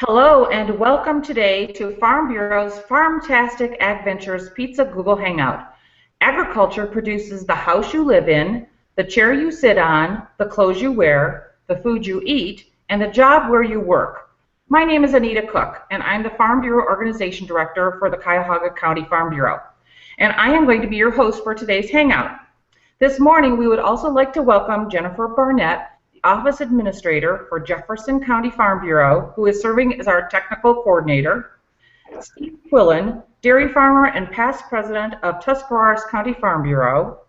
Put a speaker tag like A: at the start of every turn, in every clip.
A: Hello and welcome today to Farm Bureau's Farmtastic Agventures Pizza Google Hangout. Agriculture produces the house you live in, the chair you sit on, the clothes you wear, the food you eat, and the job where you work. My name is Anita Cook, and I'm the Farm Bureau Organization Director for the Cuyahoga County Farm Bureau. And I am going to be your host for today's Hangout. This morning, we would also like to welcome Jennifer Barnett, Office Administrator for Jefferson County Farm Bureau, who is serving as our Technical Coordinator, Steve Quillen, Dairy Farmer and past President of Tuscarawas County Farm Bureau,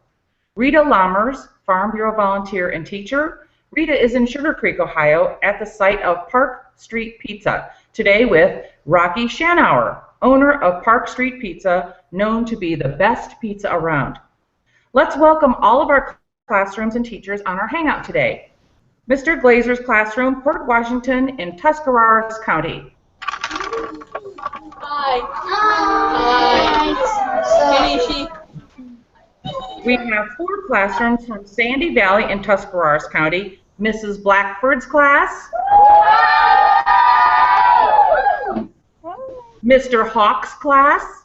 A: Rita Lammers, Farm Bureau Volunteer and Teacher. Rita is in Sugar Creek, Ohio, at the site of Park Street Pizza, today with Rocky Shanauer, owner of Park Street Pizza, known to be the best pizza around. Let's welcome all of our classrooms and teachers on our Hangout today. Mr. Glazer's classroom, Port Washington in Tuscarawas County.
B: Hi. Hi.
A: We have 4 classrooms from Sandy Valley in Tuscarawas County. Mrs. Blackford's class. Mr. Hawk's class.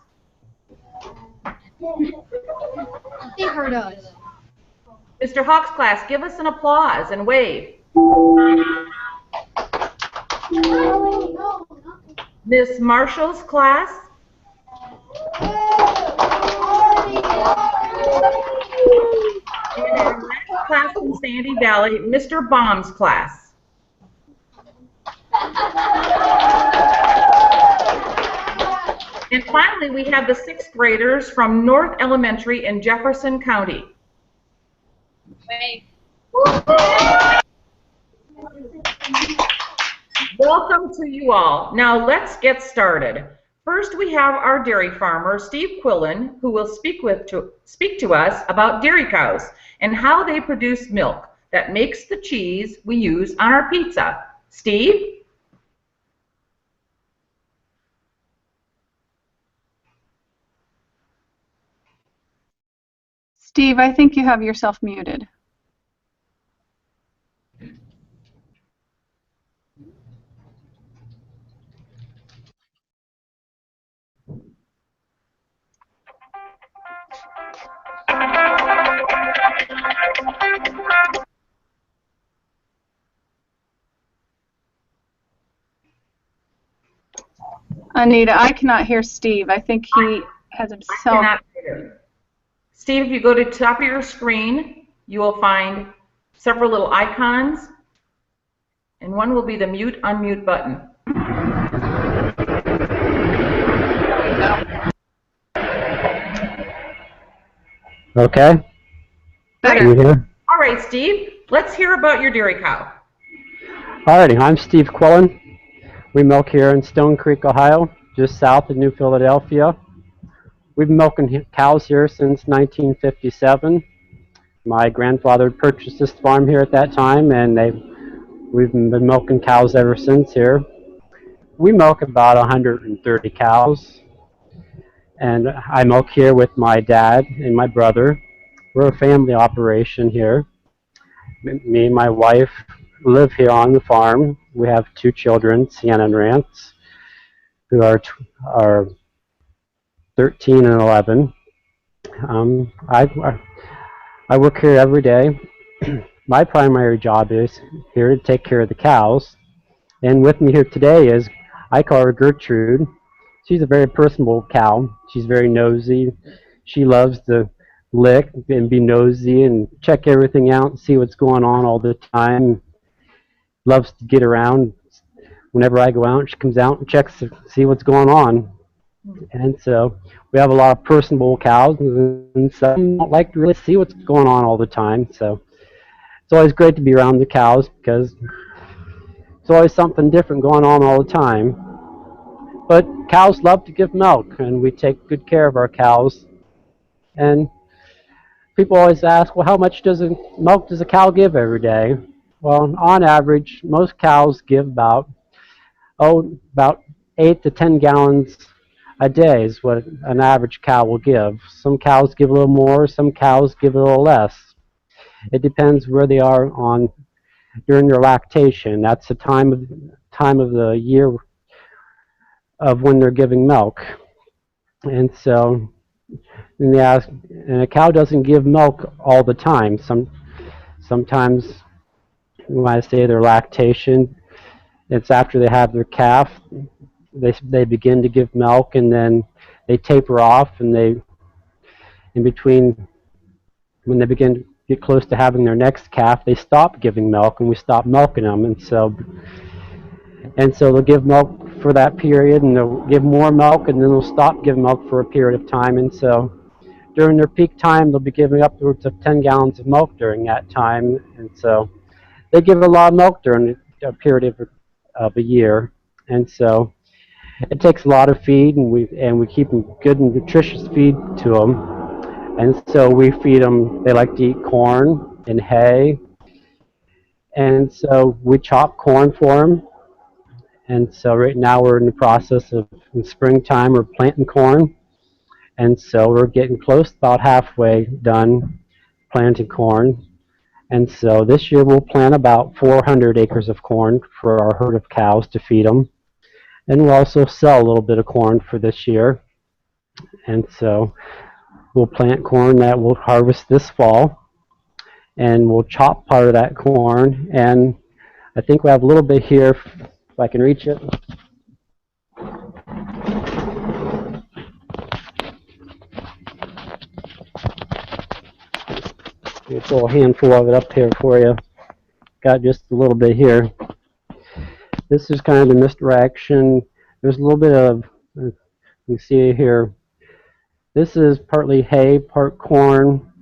B: They heard us.
A: Mr. Hawk's class, give us an applause and wave. Miss Marshall's class. And our last class in Sandy Valley, Mr. Baum's class. And finally, we have the 6th graders from North Elementary in Jefferson County. Welcome to you all. Now let's get started. First, we have our dairy farmer, Steve Quillen, who will speak to us about dairy cows and how they produce milk that makes the cheese we use on our pizza. Steve?
C: Steve, I think you have yourself muted. Anita, I cannot hear Steve. I think he has himself.
A: Steve, if you go to the top of your screen, you will find several little icons, and one will be the mute, unmute button.
D: Okay.
A: Better.
D: You here?
A: All right, Steve, let's hear about your dairy cow.
D: Alrighty, I'm Steve Quillen. We milk here in Stone Creek, Ohio, just south of New Philadelphia. We've been milking cows here since 1957. My grandfather purchased this farm here at that time, and we've been milking cows ever since here. We milk about 130 cows, and I milk here with my dad and my brother. We're a family operation here. Me and my wife live here on the farm. We have 2 children, Sienna and Rance, who are 13 and 11. I work here every day. My primary job is here to take care of the cows. And with me here today is, I call her Gertrude. She's a very personable cow. She's very nosy. She loves to lick and be nosy and check everything out and see what's going on all the time. Loves to get around. Whenever I go out, she comes out and checks to see what's going on. And so we have a lot of personable cows, and some don't like to really see what's going on all the time. So it's always great to be around the cows because it's always something different going on all the time. But cows love to give milk, and we take good care of our cows. And people always ask, well, how much milk does a cow give every day? Well, on average, most cows give about 8 to 10 gallons a day is what an average cow will give. Some cows give a little more, some cows give a little less. It depends where they are during their lactation. That's the time of the year of when they're giving milk. And so, and they ask, and a cow doesn't give milk all the time. Sometimes when I say their lactation, it's after they have their calf. They begin to give milk, and then they taper off, and they in between when they begin to get close to having their next calf, they stop giving milk, and we stop milking them. And so they'll give milk for that period, and they'll give more milk, and then they'll stop giving milk for a period of time. And so during their peak time, they'll be giving upwards of 10 gallons of milk during that time. And so they give a lot of milk during a period of a year. And so it takes a lot of feed, and we keep them good and nutritious feed to them. And so we feed them. They like to eat corn and hay. And so we chop corn for them. And so right now we're in the process of, in springtime, we're planting corn. And so we're getting close, about halfway done planting corn. And so this year we'll plant about 400 acres of corn for our herd of cows to feed them. And we'll also sell a little bit of corn for this year. And so we'll plant corn that we'll harvest this fall. And we'll chop part of that corn. And I think we have a little bit here, if I can reach it. There's a little handful of it up here for you. Got just a little bit here. This is kind of the misdirection. There's a little bit of, you see it here. This is partly hay, part corn.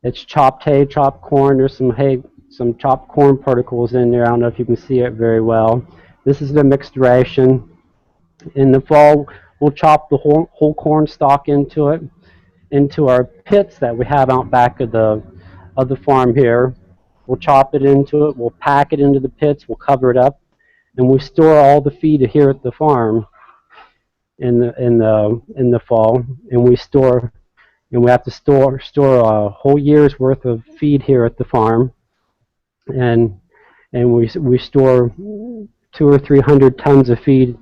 D: It's chopped hay, chopped corn. There's some hay, some chopped corn particles in there. I don't know if you can see it very well. This is the mixed ration. In the fall, we'll chop the whole corn stalk into it, into our pits that we have out back of the farm here. We'll chop it into it. We'll pack it into the pits. We'll cover it up, and we store all the feed here at the farm in the fall. And we have to store a whole year's worth of feed here at the farm, and we store 200 or 300 tons of feed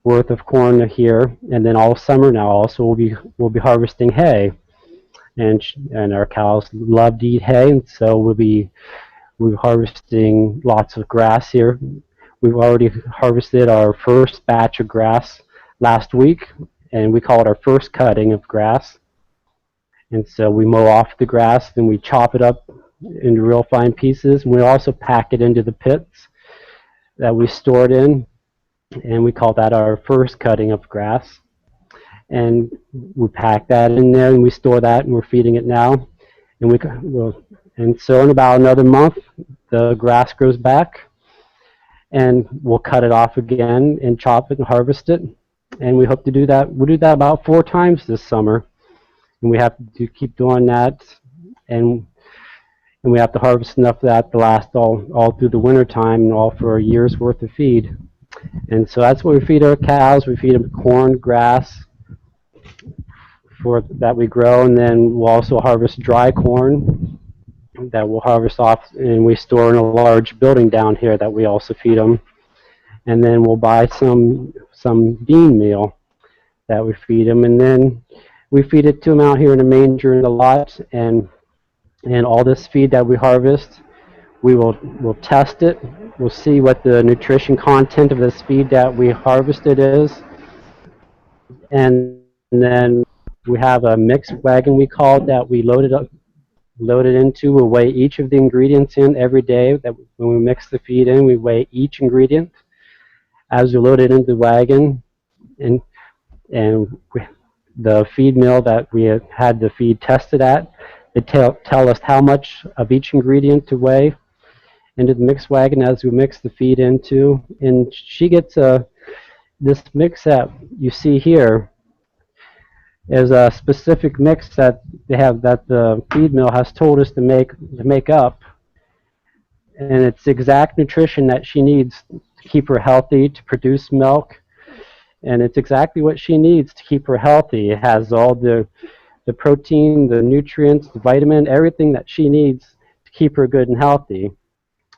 D: worth of corn here. And then all summer now also we'll be harvesting hay, and our cows love to eat hay, and so we're harvesting lots of grass here. We've already harvested our first batch of grass last week, and we call it our first cutting of grass. And so we mow off the grass, then we chop it up into real fine pieces, and we also pack it into the pits that we store it in, and we call that our first cutting of grass. And we pack that in there, and we store that, and we're feeding it now. And so in about another month, the grass grows back, and we'll cut it off again and chop it and harvest it. And we hope to do that. We'll do that about 4 times this summer. And we have to keep doing that, and we have to harvest enough of that to last all through the winter time and all for a year's worth of feed. And so that's what we feed our cows. We feed them corn, grass that we grow, and then we'll also harvest dry corn that we'll harvest off, and we store in a large building down here that we also feed them. And then we'll buy some bean meal that we feed them, and then we feed it to them out here in a manger in the lot. And all this feed that we harvest, we'll test it. We'll see what the nutrition content of this feed that we harvested is. And then we have a mix wagon, we call it, that we load it into. We'll weigh each of the ingredients in every day. That when we mix the feed in, we weigh each ingredient as we load it into the wagon. And the feed mill that we had the feed tested at, they tell us how much of each ingredient to weigh into the mix wagon as we mix the feed into. And she gets this mix that you see here is a specific mix that they have, that the feed mill has told us to make up, and it's exact nutrition that she needs to keep her healthy, to produce milk. And it's exactly what she needs to keep her healthy. It has all the protein, the nutrients, the vitamin, everything that she needs to keep her good and healthy.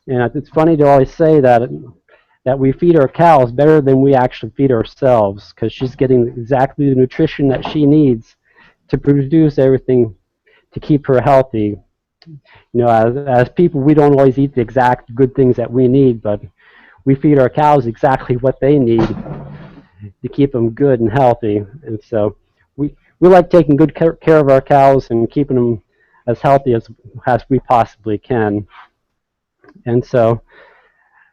D: And it's funny to always say that that we feed our cows better than we actually feed ourselves, because she's getting exactly the nutrition that she needs to produce everything to keep her healthy. You know, as people, we don't always eat the exact good things that we need, but we feed our cows exactly what they need to keep them good and healthy. And so we like taking good care of our cows and keeping them as healthy as we possibly can. And so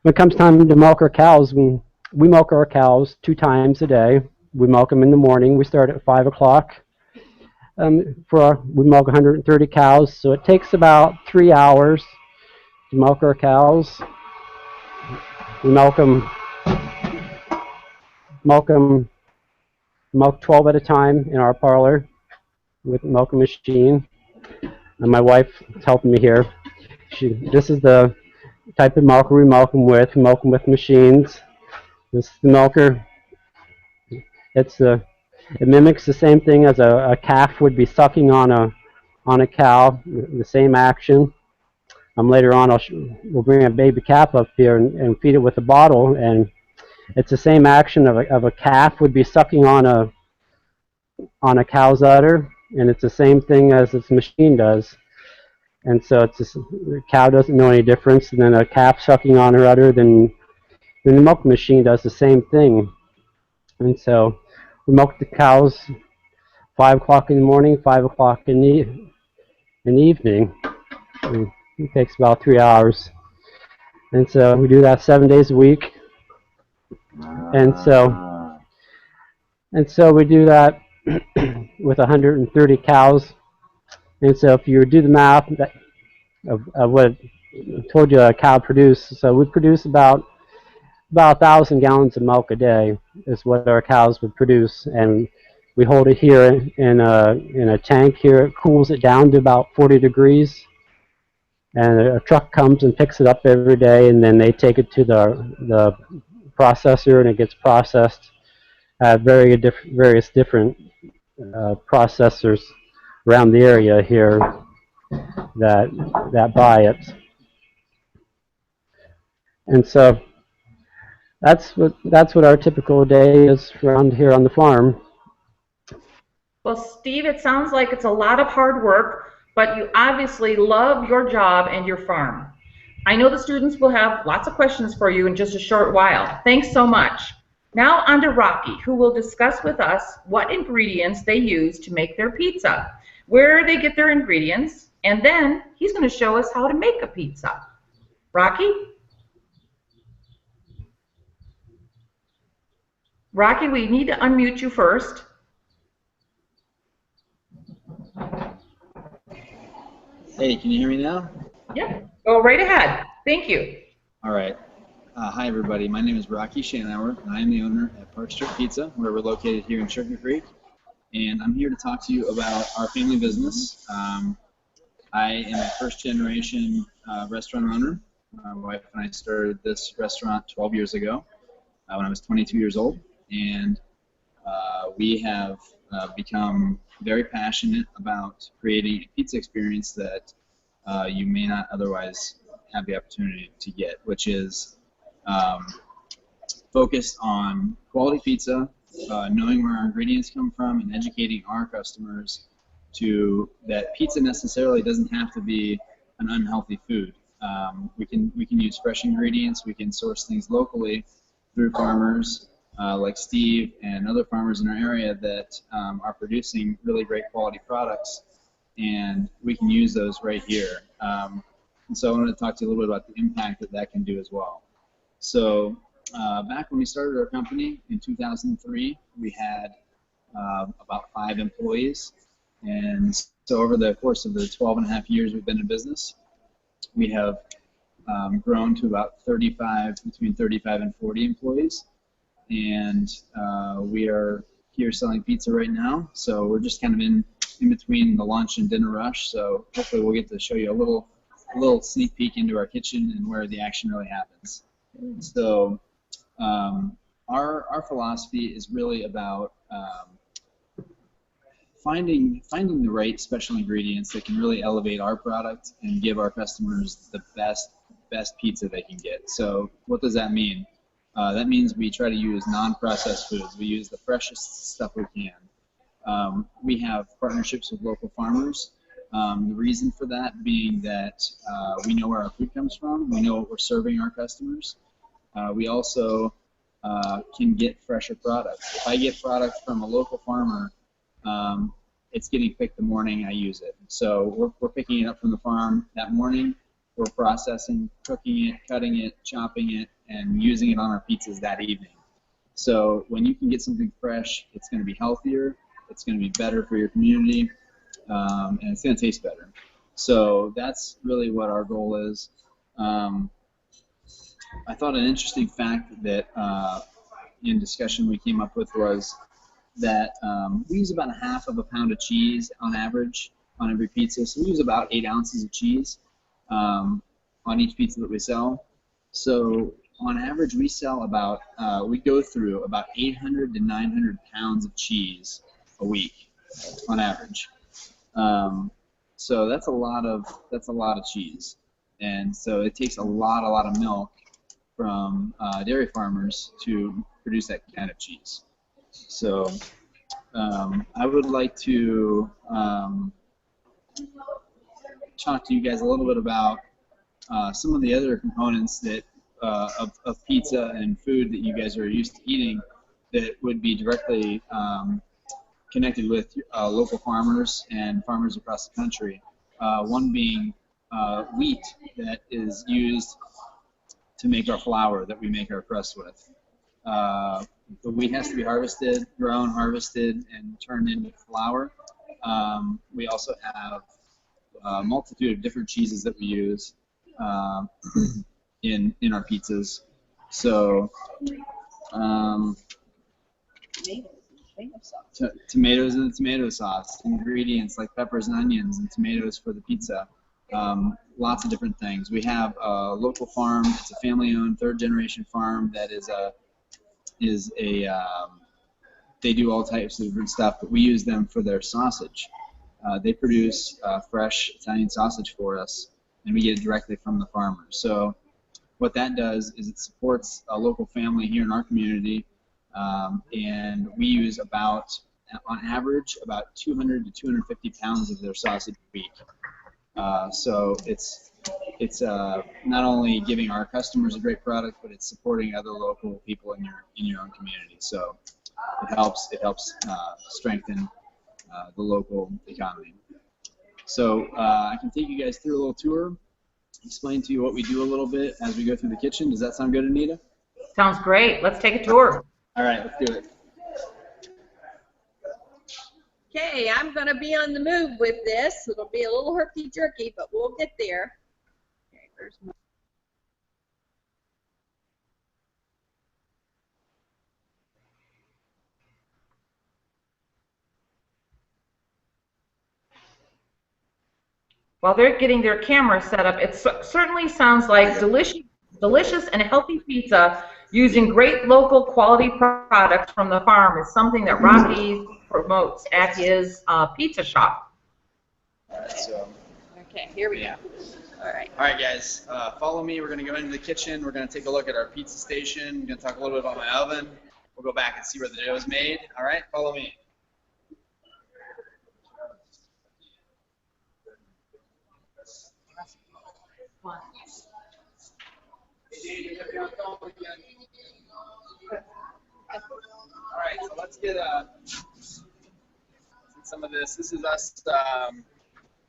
D: when it comes time to milk our cows, we milk our cows 2 times a day. We milk them in the morning. We start at 5 o'clock. We milk 130 cows, so it takes about 3 hours to milk our cows. We milk them, milk 12 at a time in our parlor with a milking machine. And my wife is helping me here. This is the type of milker we milk them with. We milk them with machines. This is the milker. It mimics the same thing as a calf would be sucking on a cow. The same action. Later on, we'll bring a baby calf up here and feed it with a bottle, and it's the same action of a calf would be sucking on a cow's udder, and it's the same thing as this machine does. And so the cow doesn't know any difference, and then a calf sucking on her udder, then the milk machine does the same thing. And so we milk the cows 5 o'clock in the morning, 5 o'clock in the evening. And it takes about 3 hours. And so we do that 7 days a week. And so we do that with 130 cows. And so if you do the math of what I told you a cow produces, so we produce about 1,000 gallons of milk a day is what our cows would produce, and we hold it here in a tank here. It cools it down to about 40 degrees, and a truck comes and picks it up every day, and then they take it to the processor, and it gets processed at various different processors around the area here that buy it. And so that's what our typical day is around here on the farm.
A: Well, Steve, it sounds like it's a lot of hard work, but you obviously love your job and your farm. I know the students will have lots of questions for you in just a short while. Thanks so much. Now on to Rocky, who will discuss with us what ingredients they use to make their pizza, where they get their ingredients, and then he's going to show us how to make a pizza. Rocky? Rocky, we need to unmute you first.
E: Hey, can you hear me now?
A: Yep, go right ahead. Thank you.
E: All right. Hi, everybody. My name is Rocky Shanauer, and I am the owner at Park Street Pizza, where we're located here in Sugar Creek. And I'm here to talk to you about our family business. I am a first-generation restaurant owner. My wife and I started this restaurant 12 years ago when I was 22 years old. And we have become very passionate about creating a pizza experience that you may not otherwise have the opportunity to get, which is focused on quality pizza, knowing where our ingredients come from, and educating our customers to that pizza necessarily doesn't have to be an unhealthy food. We can use fresh ingredients. We can source things locally through farmers like Steve and other farmers in our area that are producing really great quality products, and we can use those right here. And so I wanted to talk to you a little bit about the impact that can do as well. So back when we started our company in 2003, we had about 5 employees. And so over the course of the 12 and a half years we've been in business, we have grown to about between 35 and 40 employees. And we are here selling pizza right now. So we're just kind of in between the lunch and dinner rush. So hopefully we'll get to show you a little sneak peek into our kitchen and where the action really happens. So our philosophy is really about finding the right special ingredients that can really elevate our product and give our customers the best pizza they can get. So what does that mean? That means we try to use non-processed foods. We use the freshest stuff we can. We have partnerships with local farmers. The reason for that being that we know where our food comes from. We know what we're serving our customers. We also can get fresher products. If I get product from a local farmer, it's getting picked the morning I use it. So we're picking it up from the farm that morning. We're processing, cooking it, cutting it, chopping it, and using it on our pizzas that evening. So when you can get something fresh, it's going to be healthier, it's going to be better for your community, and it's going to taste better. So that's really what our goal is. I thought an interesting fact that in discussion we came up with was that we use about 1/2 pound of cheese on average on every pizza. So we use about 8 ounces of cheese on each pizza that we sell. So on average we sell about, we go through about 800 to 900 pounds of cheese a week on average. So that's a lot of cheese. And so it takes a lot of milk from dairy farmers to produce that kind of cheese. So I would like to talk to you guys a little bit about some of the other components that of pizza and food that you guys are used to eating that would be directly connected with local farmers and farmers across the country. One being wheat that is used to make our flour that we make our crust with. The wheat has to be harvested, grown, harvested, and turned into flour. We also have a multitude of different cheeses that we use in our pizzas. So tomatoes in the tomato sauce, ingredients like peppers and onions and tomatoes for the pizza. Lots of different things. We have a local farm. It's a family-owned, third-generation farm that they do all types of different stuff, but we use them for their sausage. They produce fresh Italian sausage for us, and we get it directly from the farmers. So what that does is it supports a local family here in our community, and we use about, on average, about 200 to 250 pounds of their sausage a week. So it's not only giving our customers a great product, but it's supporting other local people in your own community. So it helps strengthen the local economy. So I can take you guys through a little tour, explain to you what we do a little bit as we go through the kitchen. Does that sound good, Anita?
A: Sounds great. Let's take a tour.
E: All right, let's do it.
B: Okay, I'm going to be on the move with this. It'll be a little herky-jerky, but we'll get there. Okay, where's my...
A: While they're getting their camera set up, it certainly sounds like delicious and healthy pizza using great local quality products from the farm is something that Rocky promotes at his pizza shop.
E: All right, so.
B: Okay, here we go. All right.
E: All right, guys, follow me. We're going to go into the kitchen. We're going to take a look at our pizza station. I'm going to talk a little bit about my oven. We'll go back and see where the dough is made. All right, follow me. All right, so let's get some of this. This is us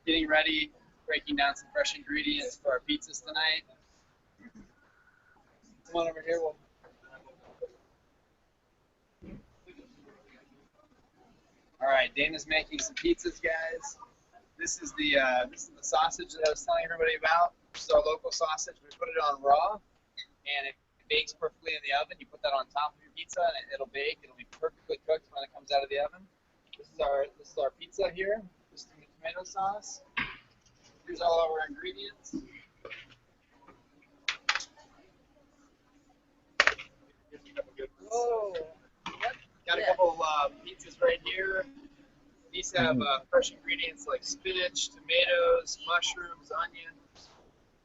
E: getting ready, breaking down some fresh ingredients for our pizzas tonight. Come on over here. All right, Dana's making some pizzas, guys. This is the sausage that I was telling everybody about. This is our local sausage. We put it on raw, and it bakes perfectly in the oven. You put that on top of your pizza, and it'll bake. It'll be perfectly cooked when it comes out of the oven. This is our pizza here. This is the tomato sauce. Here's all of our ingredients. Whoa! Yep. Got a couple pizzas right here. These have fresh ingredients like spinach, tomatoes, mushrooms, onions.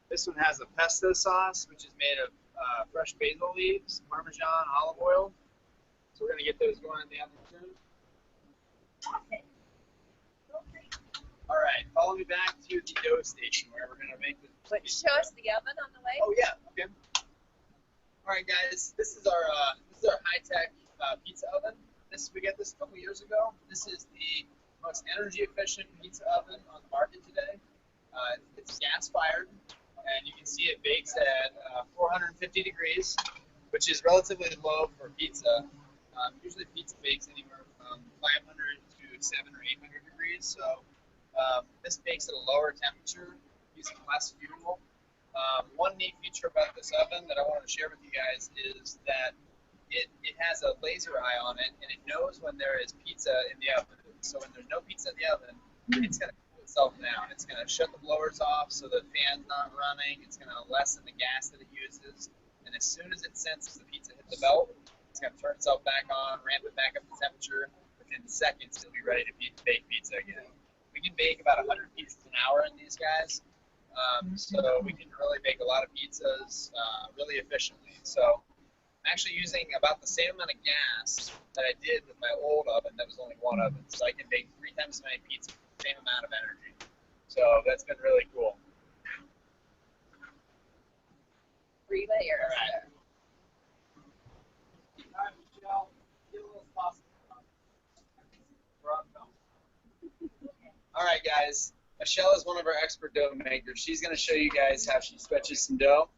E: This one has a pesto sauce, which is made of fresh basil leaves, Parmesan, olive oil. So we're going to get those going in the oven soon. All right, follow me back to the dough station where we're going to make the.
B: Show us the oven on the way.
E: Oh yeah, okay. All right, guys, this is our high-tech pizza oven. We got this a couple years ago. This is the most energy-efficient pizza oven on the market today. It's gas-fired, and you can see it bakes at 450 degrees, which is relatively low for pizza. Usually pizza bakes anywhere from 500 to 700 or 800 degrees, so this bakes at a lower temperature using less fuel. One neat feature about this oven that I want to share with you guys is that it has a laser eye on it, and it knows when there is pizza in the oven. So when there's no pizza in the oven, it's going to cool itself down. It's going to shut the blowers off so the fan's not running. It's going to lessen the gas that it uses. And as soon as it senses the pizza hit the belt, it's going to turn itself back on, ramp it back up to temperature. Within seconds, it'll be ready to bake pizza again. We can bake about 100 pizzas an hour in these guys. So we can really bake a lot of pizzas really efficiently. So I'm actually using about the same amount of gas that I did with my old oven that was only one oven. So I can bake 3 times as many pizzas with the same amount of energy. So that's been really cool.
B: 3 layers.
E: All right. Michelle, get a little sauce. All right, guys. Michelle is one of our expert dough makers. She's going to show you guys how she stretches some dough.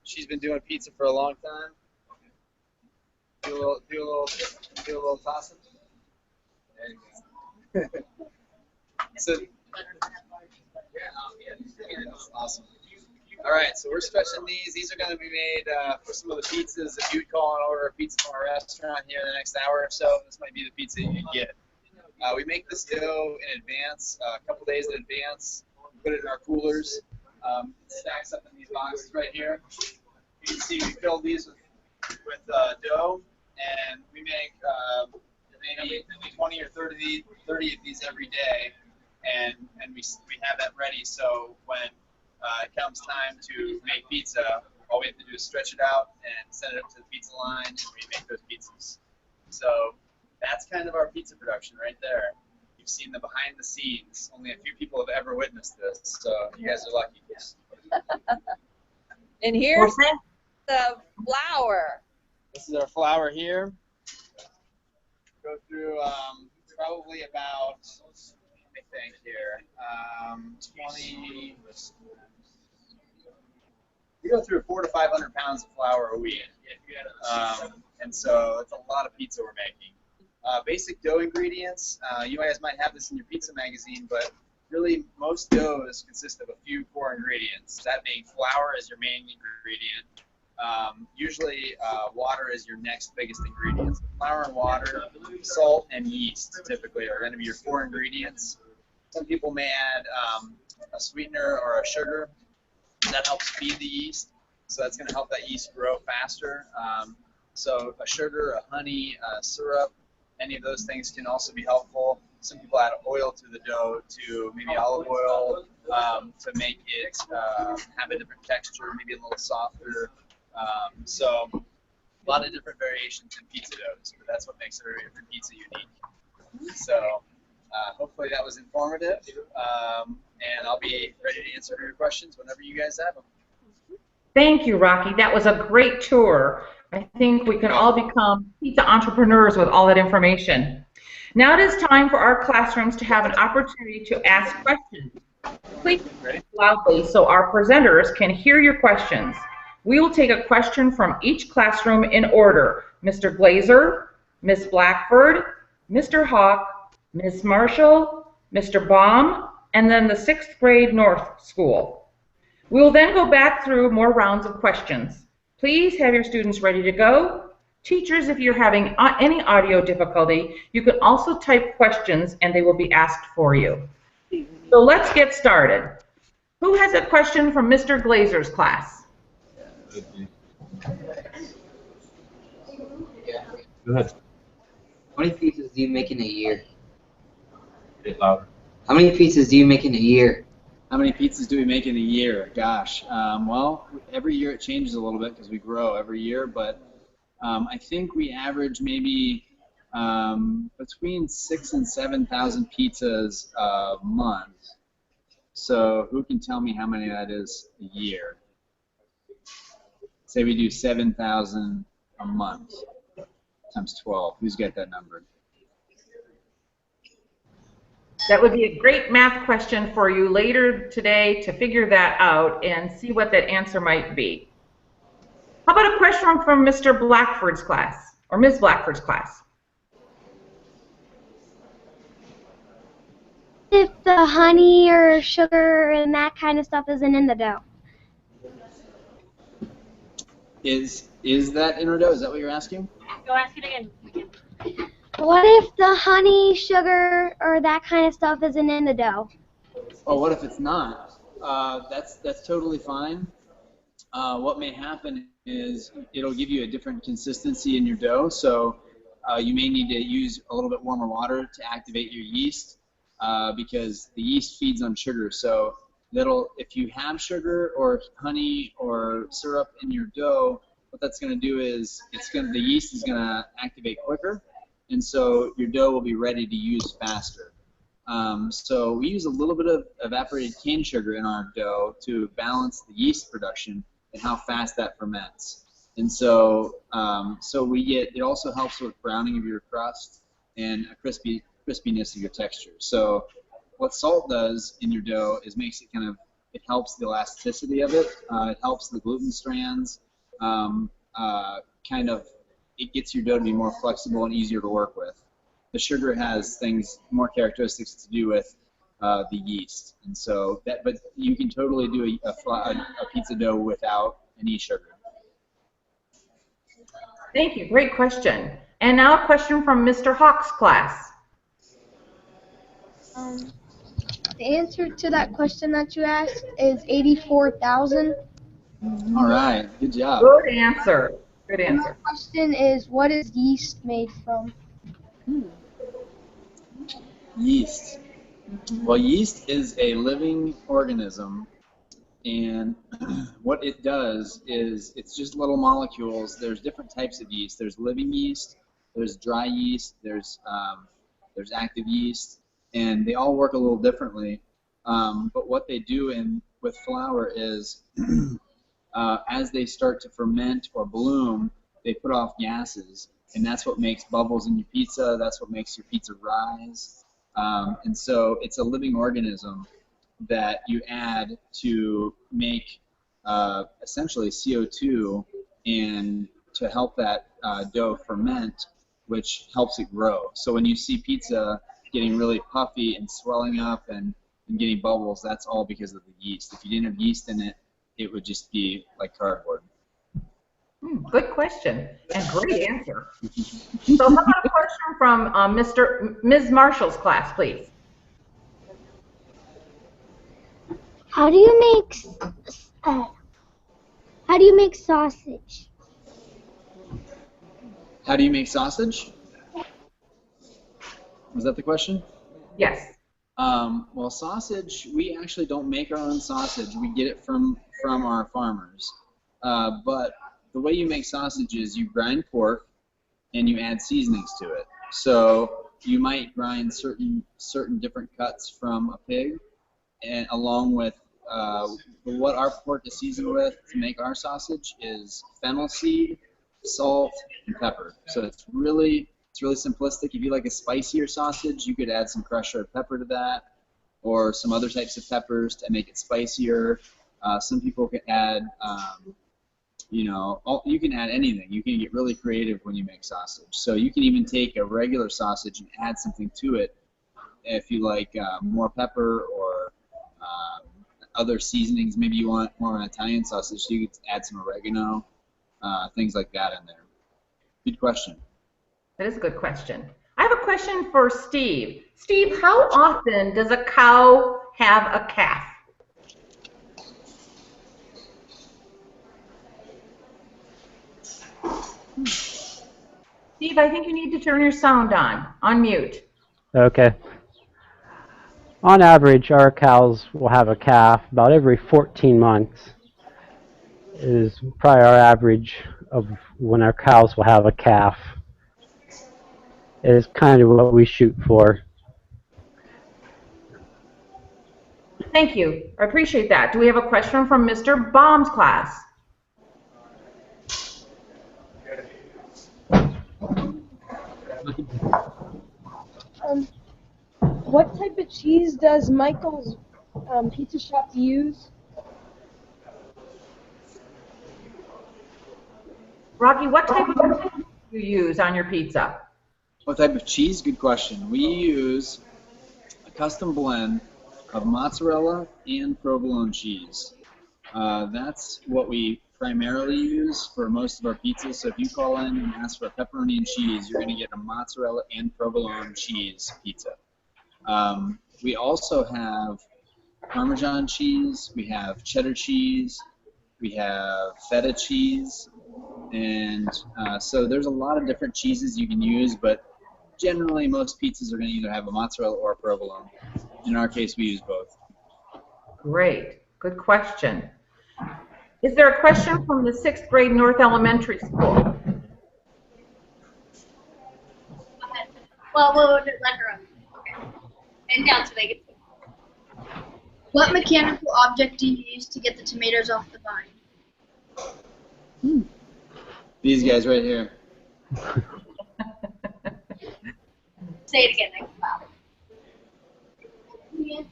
E: She's been doing pizza for a long time. Do a little tossing. There you go. So, yeah, awesome. All right, so we're stretching these. These are going to be made for some of the pizzas. If you'd call and order a pizza from our restaurant here in the next hour or so, this might be the pizza you get. We make this dough in advance, a couple days in advance. We put it in our coolers. It stacks up in these boxes right here. You can see we fill these with dough, and we make maybe 20 or 30 of these every day, and we have that ready. So when it comes time to make pizza, all we have to do is stretch it out and send it up to the pizza line, and we make those pizzas. So that's kind of our pizza production right there. You've seen the behind the scenes. Only a few people have ever witnessed this, so you guys are lucky.
B: And here's the flour.
E: This is our flour here. Go through probably about, let me think here, 20. We go through 400 to 500 pounds of flour a week, and so it's a lot of pizza we're making. Basic dough ingredients. You guys might have this in your pizza magazine, but really most doughs consist of a few core ingredients. That being flour is your main ingredient. Usually water is your next biggest ingredient. So flour and water, salt, and yeast typically are going to be your 4 ingredients. Some people may add a sweetener or a sugar. That helps feed the yeast, so that's going to help that yeast grow faster. So a sugar, a honey, a syrup, any of those things can also be helpful. Some people add oil to the dough, to maybe olive oil, to make it have a different texture, maybe a little softer. So a lot of different variations in pizza doughs, but that's what makes every pizza unique. So hopefully that was informative, and I'll be ready to answer your questions whenever you guys have them.
A: Thank you, Rocky. That was a great tour. I think we can all become pizza entrepreneurs with all that information. Now it is time for our classrooms to have an opportunity to ask questions. Please speak loudly so our presenters can hear your questions. We will take a question from each classroom in order. Mr. Glazer, Ms. Blackford, Mr. Hawk, Ms. Marshall, Mr. Baum, and then the 6th grade North School. We will then go back through more rounds of questions. Please have your students ready to go. Teachers, if you're having any audio difficulty, you can also type questions and they will be asked for you. So let's get started. Who has a question from Mr. Glazer's class?
F: Go ahead.
G: How many pizzas do you make in a year?
F: Get louder.
G: How many pizzas do you make in a year?
E: How many pizzas do we make in a year? Gosh, well, every year it changes a little bit because we grow every year, but I think we average maybe between 6,000 and 7,000 pizzas a month. So who can tell me how many that is a year? Say we do 7,000 a month times 12. Who's got that number?
A: That would be a great math question for you later today to figure that out and see what that answer might be. How about a question from Mr. Blackford's class, or Ms. Blackford's class?
F: If the honey or sugar and that kind of stuff isn't in the dough.
E: Is that in our dough? Is that what you're asking?
F: Go ask it again. What if the honey, sugar, or that kind of stuff isn't in the dough?
E: Oh, what if it's not? That's totally fine. What may happen is it'll give you a different consistency in your dough, so you may need to use a little bit warmer water to activate your yeast because the yeast feeds on sugar. So if you have sugar or honey or syrup in your dough, what that's going to do is the yeast is going to activate quicker, and so your dough will be ready to use faster. So we use a little bit of evaporated cane sugar in our dough to balance the yeast production and how fast that ferments. And so it also helps with browning of your crust and a crispiness of your texture. So what salt does in your dough is it helps the elasticity of it. It helps the gluten strands. It gets your dough to be more flexible and easier to work with. The sugar has more characteristics to do with the yeast, and so but you can totally do a pizza dough without any sugar.
A: Thank you. Great question. And now a question from Mr. Hawk's class.
F: The answer to that question that you asked is 84,000.
E: All right, good job.
A: Good answer. Good answer.
F: The question is, what is yeast made from?
E: Yeast. Well, yeast is a living organism, and what it does is it's just little molecules. There's different types of yeast. There's living yeast, there's dry yeast, there's active yeast, and they all work a little differently. But what they do with flour is as they start to ferment or bloom, they put off gases, and that's what makes bubbles in your pizza. That's what makes your pizza rise. And so it's a living organism that you add to make essentially CO2 and to help that dough ferment, which helps it grow. So when you see pizza getting really puffy and swelling up and getting bubbles, that's all because of the yeast. If you didn't have yeast in it, it would just be like cardboard.
A: Good question and great answer. So how about a question from Ms. Marshall's class, please?
F: How do you make sausage?
E: How do you make sausage? Was that the question?
A: Yes.
E: Well, sausage, we actually don't make our own sausage. We get it from our farmers. But the way you make sausage is you grind pork and you add seasonings to it. So you might grind certain different cuts from a pig, and along with what our pork is seasoned with to make our sausage is fennel seed, salt, and pepper. So it's really simplistic. If you like a spicier sausage, you could add some crushed red pepper to that, or some other types of peppers to make it spicier. Some people can add, you can add anything. You can get really creative when you make sausage. So you can even take a regular sausage and add something to it if you like more pepper or other seasonings. Maybe you want more of an Italian sausage, so you could add some oregano, things like that in there. Good question.
A: That is a good question. I have a question for Steve. Steve, how often does a cow have a calf? Steve, I think you need to turn your sound on mute.
D: Okay. On average, our cows will have a calf about every 14 months is probably our average of when our cows will have a calf. It is kind of what we shoot for.
A: Thank you. I appreciate that. Do we have a question from Mr. Baum's class?
H: What type of cheese does Michael's pizza shop use?
A: Rocky, what type of cheese do you use on your pizza?
E: What type of cheese? Good question. We use a custom blend of mozzarella and provolone cheese. That's what we primarily use for most of our pizzas. So if you call in and ask for a pepperoni and cheese, you're going to get a mozzarella and provolone cheese pizza. We also have Parmesan cheese, we have cheddar cheese, we have feta cheese, and so there's a lot of different cheeses you can use, but generally most pizzas are going to either have a mozzarella or a provolone. In our case, we use both.
A: Great. Good question. Is there a question from the 6th grade North Elementary School?
I: Well, we'll just let her up. Okay. And down so they can see. What mechanical object do you use to get the tomatoes off the vine?
E: These guys right here.
I: Say it again. Wow.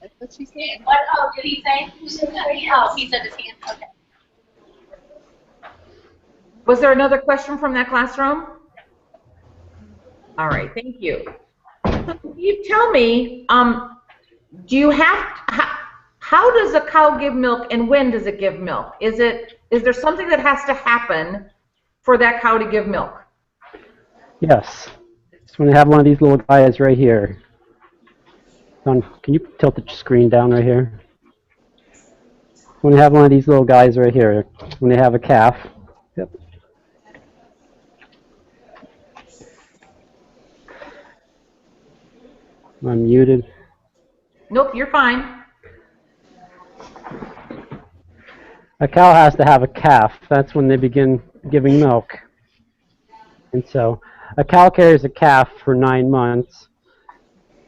B: That's what she said.
I: What? Oh, did he say? Oh, he said his hand. Okay.
A: Was there another question from that classroom? All right, thank you. So you tell me, do you how does a cow give milk and when does it give milk? Is there something that has to happen for that cow to give milk?
D: Yes. So when you have one of these little guys right here. Can you tilt the screen down right here? When you have one of these little guys right here, when they have a calf. Yep. I'm muted.
A: Nope, you're fine.
D: A cow has to have a calf. That's when they begin giving milk. And so a cow carries a calf for 9 months,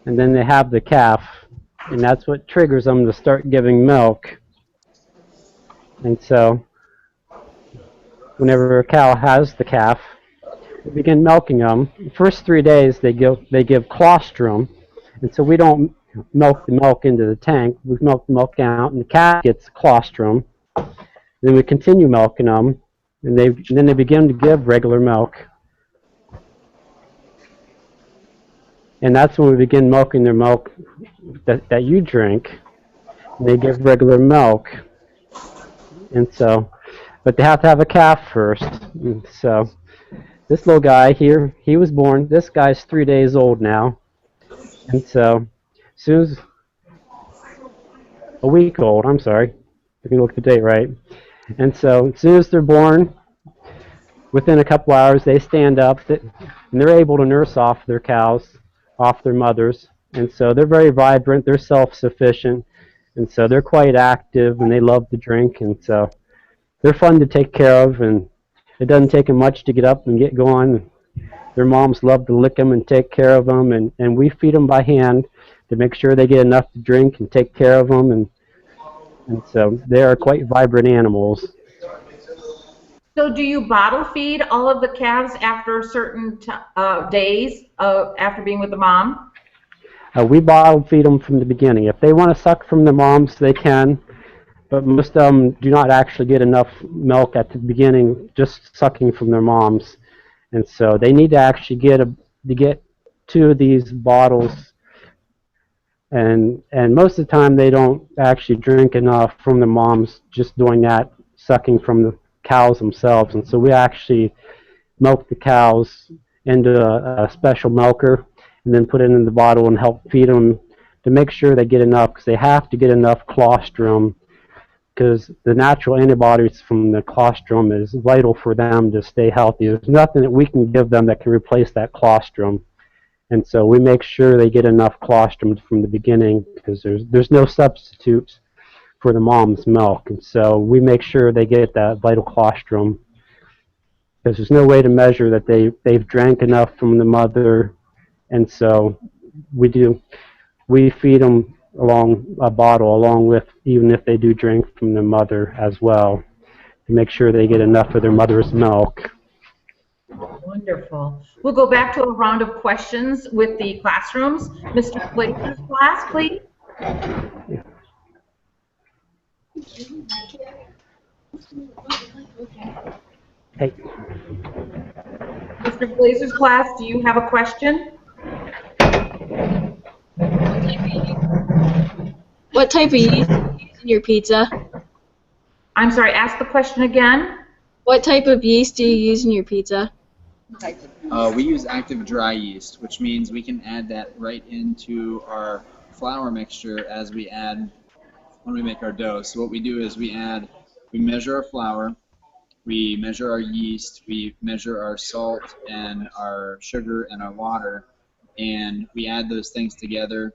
D: and then they have the calf, and that's what triggers them to start giving milk. And so whenever a cow has the calf, we begin milking them. The first 3 days they give colostrum, and so we don't milk the milk into the tank. We milk the milk out, and the calf gets colostrum. Then we continue milking them, and then they begin to give regular milk. And that's when we begin milking their milk that you drink. And they give regular milk. And so, but they have to have a calf first. And so this little guy here, he was born, this guy's 3 days old now. And so, as soon as, a week old, I'm sorry. I can look at the date right. And so, as soon as they're born, within a couple hours, they stand up, and they're able to nurse off their cows, off their mothers. And so they're very vibrant, they're self-sufficient, and so they're quite active, and they love to drink, and so they're fun to take care of, and it doesn't take them much to get up and get going. Their moms love to lick them and take care of them, and we feed them by hand to make sure they get enough to drink and take care of them, and so they are quite vibrant animals.
A: So do you bottle feed all of the calves after certain days after being with the mom?
D: We bottle feed them from the beginning. If they want to suck from the moms, they can, but most of them do not actually get enough milk at the beginning just sucking from their moms. And so they need to actually get 2 of these bottles, and most of the time they don't actually drink enough from the moms just doing that, sucking from the cows themselves. And so we actually milk the cows into a special milker and then put it in the bottle and help feed them to make sure they get enough, because they have to get enough colostrum, because the natural antibodies from the colostrum is vital for them to stay healthy. There's nothing that we can give them that can replace that colostrum. And so we make sure they get enough colostrum from the beginning, because there's no substitute for the mom's milk. And so we make sure they get that vital colostrum, because there's no way to measure that they've drank enough from the mother. And so we feed them along a bottle along with, even if they do drink from the mother as well, to make sure they get enough of their mother's milk.
A: Wonderful. We'll go back to a round of questions with the classrooms. Mr. Blazer's class, please.
D: Hey.
A: Mr. Blazer's class, do you have a question?
J: What type of yeast do you use in your pizza?
A: I'm sorry, ask the question again.
J: What type of yeast do you use in your pizza?
E: We use active dry yeast, which means we can add that right into our flour mixture as when we make our dough. So what we do is we measure our flour, we measure our yeast, we measure our salt and our sugar and our water, and we add those things together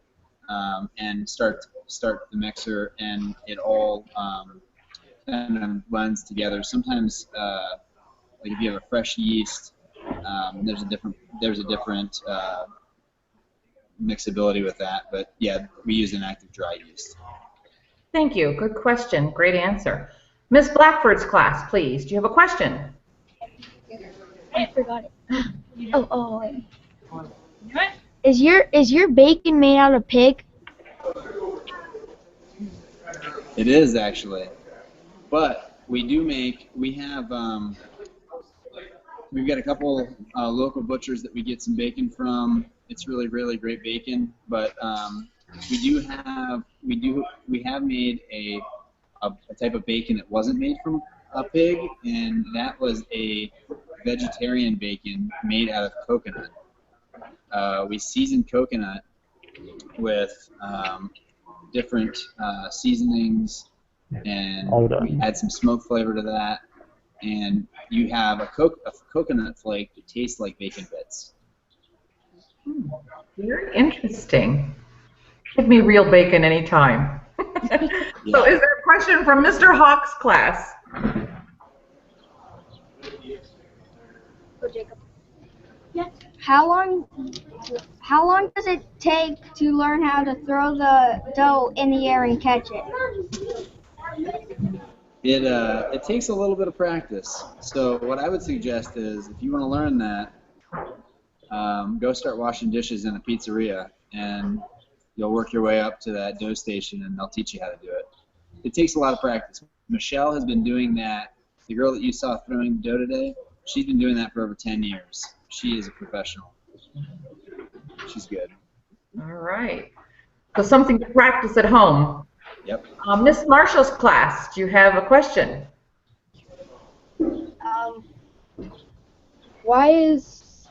E: and start the mixer, and it all kind of blends together. Sometimes, like if you have a fresh yeast, there's a different mixability with that. But yeah, we use an active dry yeast.
A: Thank you. Good question. Great answer. Miss Blackford's class, please. Do you have a question?
F: I forgot it. Oh. Is your bacon made out of pig?
E: It is actually, but we've got a couple local butchers that we get some bacon from. It's really, really great bacon, but we have made a type of bacon that wasn't made from a pig, and that was a vegetarian bacon made out of coconut. We seasoned coconut with different seasonings, and we add some smoke flavor to that, and you have a coconut flake that tastes like bacon bits.
A: Very interesting. Give me real bacon anytime.
E: Yeah.
A: So is there a question from Mr. Hawk's class?
F: Yes. How long does it take to learn how to throw the dough in the air and catch it?
E: It takes a little bit of practice. So what I would suggest is, if you want to learn that, go start washing dishes in a pizzeria, and you'll work your way up to that dough station, and they'll teach you how to do it. It takes a lot of practice. Michelle has been doing that. The girl that you saw throwing the dough today, she's been doing that for over 10 years. She is a professional. She's good.
A: All right. So something to practice at home.
E: Yep.
A: Miss Marshall's class, do you have a question?
H: Why is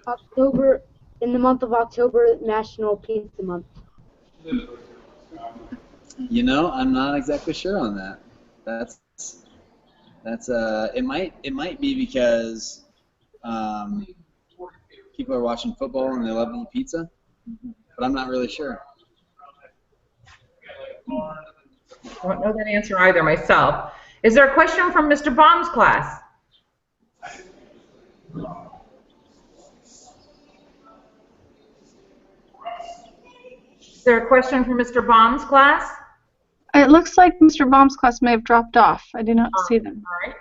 H: October, in the month of October, National Pizza Month?
E: You know, I'm not exactly sure on that. It might be because people are watching football and they love to eat pizza, but I'm not really sure.
A: I don't know that answer either myself. Is there a question from Mr. Baum's class? Is there a question from Mr. Baum's class?
C: It looks like Mr. Baum's class may have dropped off. I do not see them.
A: All right.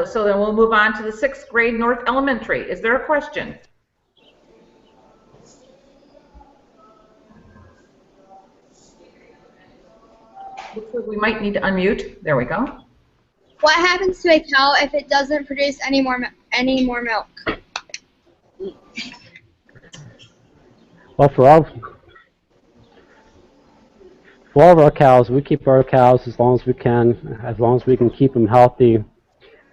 A: So then we'll move on to the 6th grade North Elementary. Is there a question? Looks like we might need to unmute. There we go.
I: What happens to a cow if it doesn't produce any more milk?
D: Well, for all of our cows, we keep our cows as long as we can keep them healthy.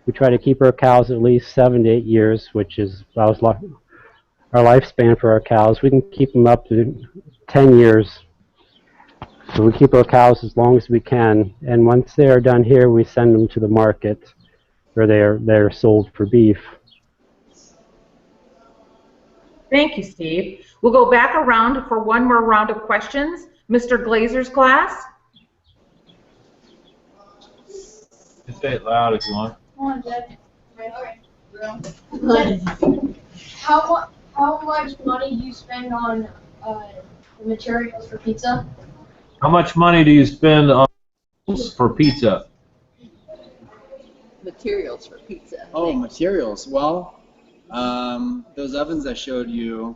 D: We try to keep our cows at least 7 to 8 years, which is about our lifespan for our cows. We can keep them up to 10 years. So we keep our cows as long as we can, and once they are done here, we send them to the market where they're sold for beef.
A: Thank you, Steve. We'll go back around for one more round of questions. Mr. Glazer's class.
K: Just say it loud if you want.
I: Come on, Dad. How much money do you spend on the materials for pizza?
K: How much money do you spend on for pizza?
B: Materials for pizza.
E: Oh, materials. Well, those ovens I showed you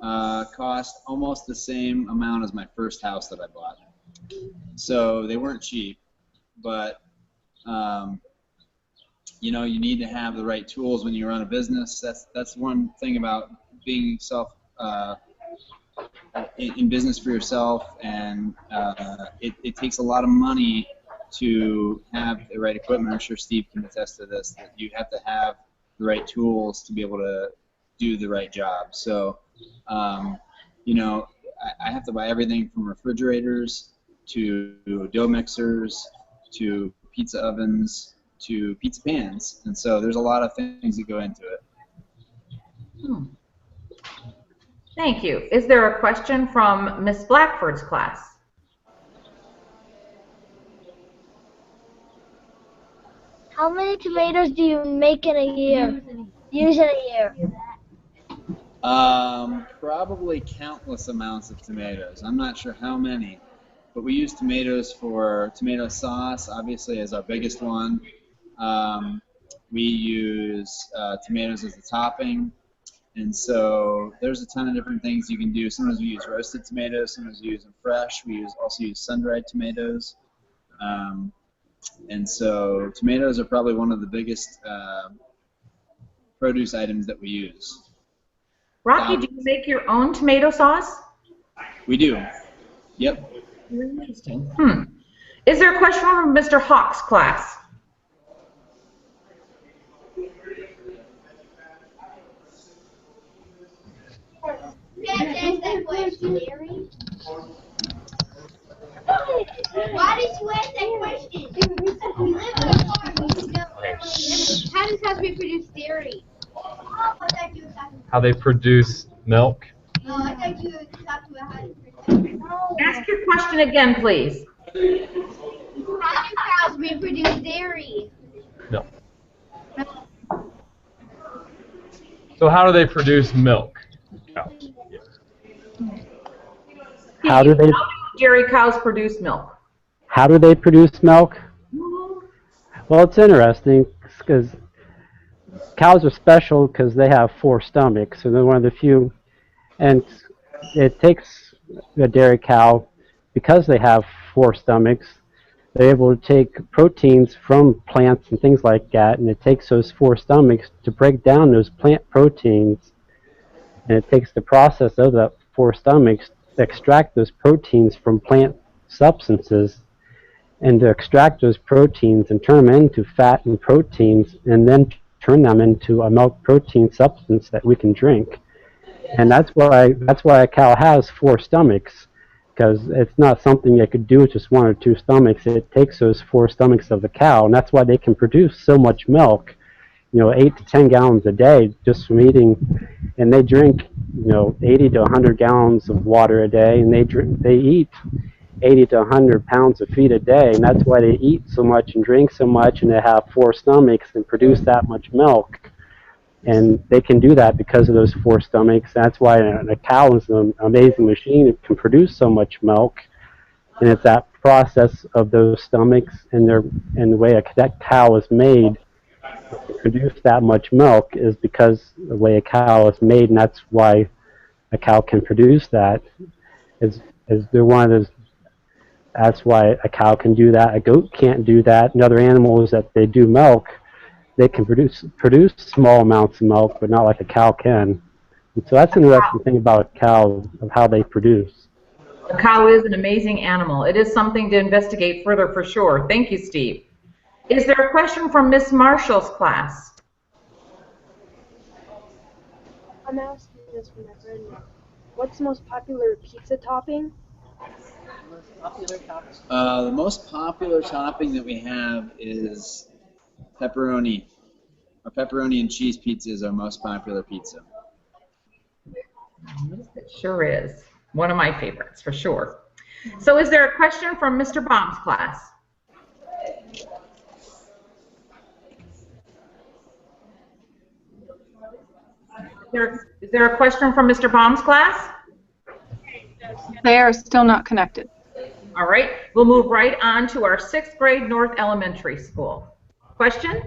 E: cost almost the same amount as my first house that I bought. So they weren't cheap, but you know, you need to have the right tools when you run a business. That's one thing about being in business for yourself, and it takes a lot of money to have the right equipment. I'm sure Steve can attest to this, that you have to have the right tools to be able to do the right job. So, you know, I have to buy everything from refrigerators to dough mixers to pizza ovens to pizza pans, and so there's a lot of things that go into it.
A: Thank you. Is there a question from Miss Blackford's class?
F: How many tomatoes do you make in a year? Use in a year?
E: Probably countless amounts of tomatoes. I'm not sure how many, but we use tomatoes for tomato sauce, obviously, as our biggest one. We use tomatoes as a topping, and so there's a ton of different things you can do. Sometimes we use roasted tomatoes, sometimes we use them fresh. We also use sun-dried tomatoes. And so tomatoes are probably one of the biggest produce items that we use.
A: Rocky, do you make your own tomato sauce?
E: We do. Yep.
A: Very interesting. Is there a question from Mr. Hawk's class?
F: Why did you ask that question? We live on a farm. We need to know. How does have to produce dairy? Oh, I thought you were talking about.
K: How they produce milk?
F: No, I thought you were talking about how to produce. No.
A: Ask your question again, please.
F: How do cows reproduce dairy?
K: No. So how do they produce milk?
D: How do
A: dairy cows produce milk?
D: How do they produce milk? Well, it's interesting because cows are special because they have 4 stomachs, so they're one of the few. And it takes a dairy cow, because they have 4 stomachs, they're able to take proteins from plants and things like that, and it takes those 4 stomachs to break down those plant proteins, and it takes the process of the 4 stomachs to extract those proteins from plant substances, and to extract those proteins and turn them into fat and proteins, and then turn them into a milk protein substance that we can drink. And that's why a cow has 4 stomachs, because it's not something you could do with just 1 or 2 stomachs. It takes those 4 stomachs of the cow, and that's why they can produce so much milk, 8 to 10 gallons a day just from eating. And they drink 80 to 100 gallons of water a day, and they eat 80 to 100 pounds of feed a day, and that's why they eat so much and drink so much, and they have 4 stomachs and produce that much milk. And they can do that because of those 4 stomachs. That's why a cow is an amazing machine. It can produce so much milk, and it's that process of those stomachs and the way that cow is made to produce that much milk is because the way a cow is made, and that's why a cow can produce that. Is they're one of those. That's why a cow can do that. A goat can't do that. And other animals that they do milk, they can produce small amounts of milk, but not like a cow can. And so that's an interesting thing about a cow, of how they produce.
A: A cow is an amazing animal. It is something to investigate further for sure. Thank you, Steve. Is there a question from Miss Marshall's class?
H: I'm asking this for my friend. What's the most popular pizza topping?
E: The most popular topping that we have is pepperoni. Our pepperoni and cheese pizza is our most popular pizza.
A: It sure is. One of my favorites, for sure. So is there a question from Mr. Baum's class? Is there a question from Mr. Baum's class?
C: They are still not connected.
A: All right, we'll move right on to our 6th grade North Elementary School. Question?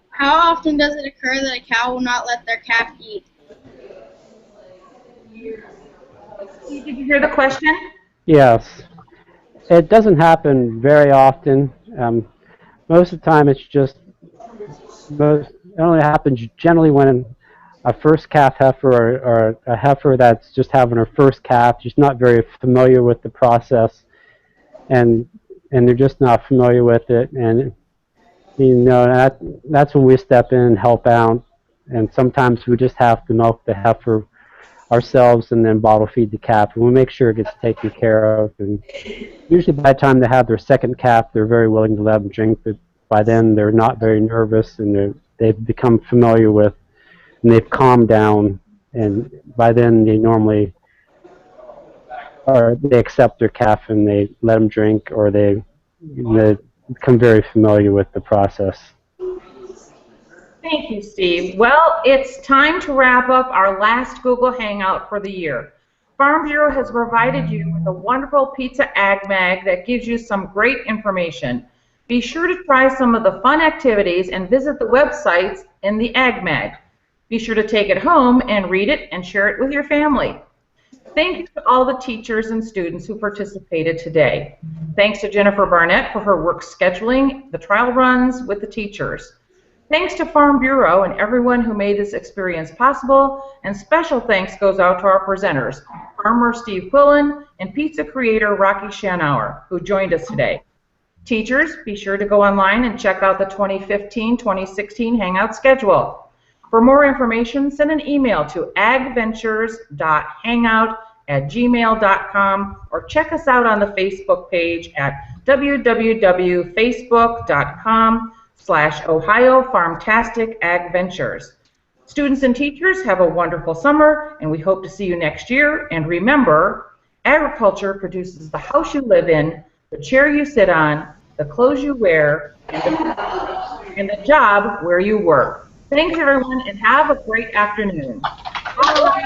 I: How often does it occur that a cow will not let their calf eat?
A: Did you hear the question?
D: Yes. It doesn't happen very often. Most of the time it's just, it only happens generally when a first calf heifer or a heifer that's just having her first calf, just not very familiar with the process, and they're just not familiar with it, and you know that's when we step in and help out, and sometimes we just have to milk the heifer ourselves and then bottle feed the calf, and we make sure it gets taken care of. And usually by the time they have their second calf, they're very willing to let them drink, but by then they're not very nervous, and they've become familiar with, and they've calmed down, and by then they normally, or they accept their calf and they let them drink, or they become very familiar with the process.
A: Thank you, Steve. Well, it's time to wrap up our last Google Hangout for the year. Farm Bureau has provided you with a wonderful Pizza Ag Mag that gives you some great information. Be sure to try some of the fun activities and visit the websites in the Ag Mag. Be sure to take it home and read it and share it with your family. Thank you to all the teachers and students who participated today. Thanks to Jennifer Barnett for her work scheduling the trial runs with the teachers. Thanks to Farm Bureau and everyone who made this experience possible, and special thanks goes out to our presenters, Farmer Steve Quillen and pizza creator Rocky Shanauer, who joined us today. Teachers, be sure to go online and check out the 2015-2016 Hangout schedule. For more information, send an email to agventures.hangout@gmail.com or check us out on the Facebook page at www.facebook.com/Ohio Farmtastic Agventures. Students and teachers, have a wonderful summer, and we hope to see you next year. And remember, agriculture produces the house you live in, the chair you sit on, the clothes you wear, and the job where you work. Thanks, everyone, and have a great afternoon. Bye.